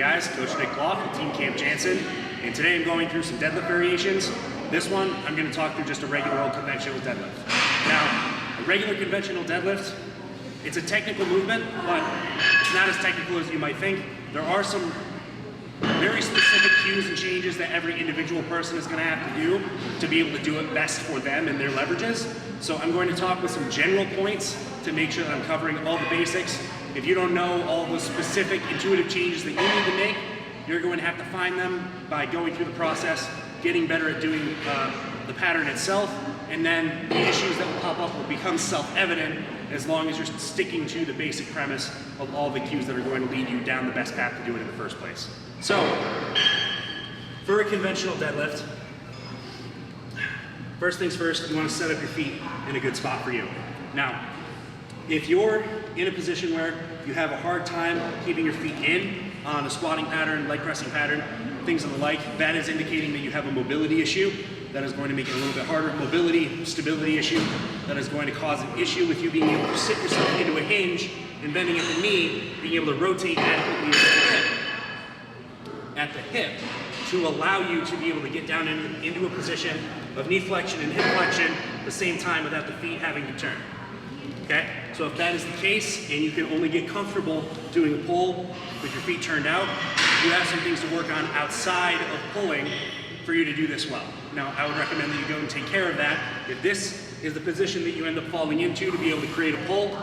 guys, Coach Nick Gloff with Team Camp Jansen, and today I'm going through some deadlift variations. This one, I'm going to talk through just a regular old conventional deadlift. Now, a regular conventional deadlift, it's a technical movement, but it's not as technical as you might think. There are some very specific cues and changes that every individual person is going to have to do to be able to do it best for them and their leverages. So I'm going to talk with some general points to make sure that I'm covering all the basics. If you don't know all the specific intuitive changes that you need to make, you're going to have to find them by going through the process, getting better at doing the pattern itself, and then the issues that will pop up will become self-evident as long as you're sticking to the basic premise of all the cues that are going to lead you down the best path to do it in the first place. So, for a conventional deadlift, first things first, you want to set up your feet in a good spot for you. Now, if you're in a position where you have a hard time keeping your feet in on a squatting pattern, leg pressing pattern, things of the like, that is indicating that you have a mobility issue. That is going to make it a little bit harder. Mobility, stability issue, that is going to cause an issue with you being able to sit yourself into a hinge and bending at the knee, being able to rotate adequately at the hip to allow you to be able to get down into a position of knee flexion and hip flexion at the same time without the feet having to turn. Okay? So if that is the case and you can only get comfortable doing a pull with your feet turned out, you have some things to work on outside of pulling for you to do this well. Now, I would recommend that you go and take care of that. If this is the position that you end up falling into to be able to create a pull,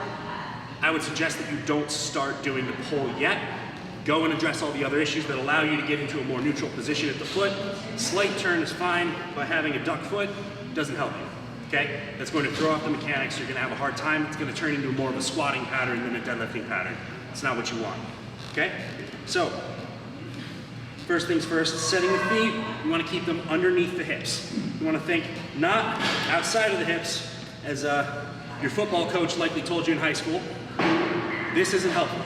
I would suggest that you don't start doing the pull yet. Go and address all the other issues that allow you to get into a more neutral position at the foot. Slight turn is fine, but having a duck foot doesn't help you. Okay? That's going to throw off the mechanics. You're going to have a hard time. It's going to turn into more of a squatting pattern than a deadlifting pattern. It's not what you want. Okay? So, first things first, setting the feet, you want to keep them underneath the hips. You want to think not outside of the hips, as your football coach likely told you in high school. This isn't helpful.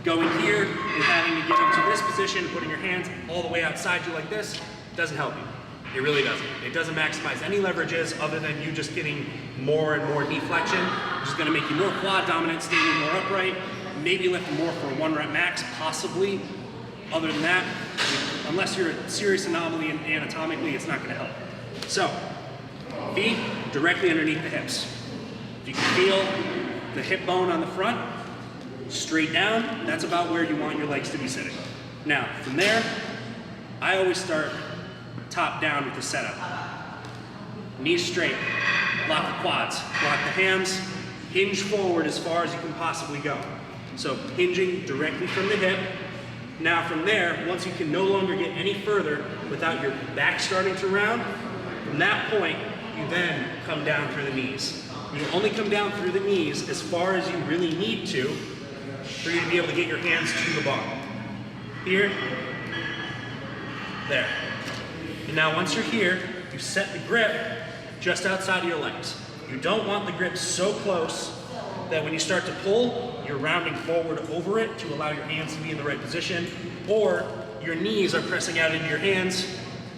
Going here and having to get into this position, putting your hands all the way outside you like this, doesn't help you. It really doesn't. It doesn't maximize any leverages other than you just getting more and more knee flexion, which is going to make you more quad dominant, standing more upright, maybe lifting more for a 1 rep max, possibly. Other than that, unless you're a serious anomaly anatomically, it's not going to help. So, feet directly underneath the hips. If you can feel the hip bone on the front, straight down, that's about where you want your legs to be sitting. Now, from there, I always start top down with the setup. Knees straight, lock the quads, lock the hams, hinge forward as far as you can possibly go. So, hinging directly from the hip. Now from there, once you can no longer get any further without your back starting to round, from that point, you then come down through the knees. You only come down through the knees as far as you really need to for you to be able to get your hands to the bar. Here, there. And now once you're here, you set the grip just outside of your legs. You don't want the grip so close that when you start to pull, you're rounding forward over it to allow your hands to be in the right position, or your knees are pressing out into your hands,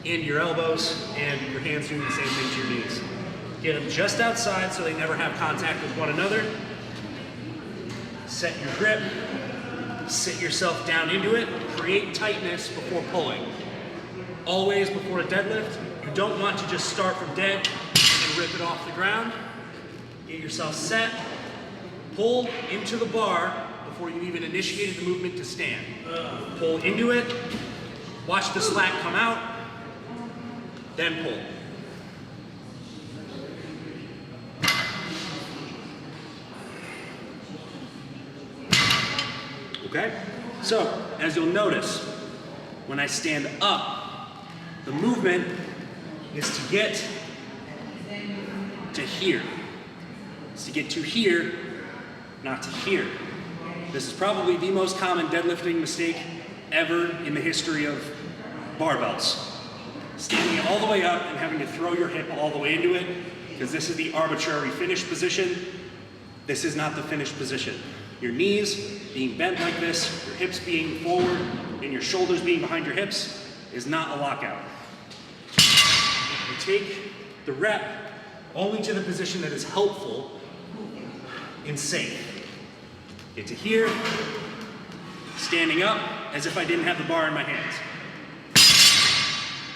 into your elbows, and your hands doing the same thing to your knees. Get them just outside so they never have contact with one another. Set your grip, sit yourself down into it, create tightness before pulling. Always before a deadlift, you don't want to just start from dead and rip it off the ground. Get yourself set, pull into the bar before you even initiated the movement to stand. Pull into it, watch the slack come out, then pull. Okay? So, as you'll notice, when I stand up, the movement is to get to here. It's to get to here, not to here. This is probably the most common deadlifting mistake ever in the history of barbells. Standing it all the way up and having to throw your hip all the way into it, because this is the arbitrary finish position. This is not the finished position. Your knees being bent like this, your hips being forward, and your shoulders being behind your hips is not a lockout. You take the rep only to the position that is helpful and safe. Get to here, Standing up as if I didn't have the bar in my hands.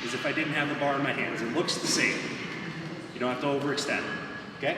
As if I didn't have the bar in my hands. It looks the same. You don't have to overextend, okay?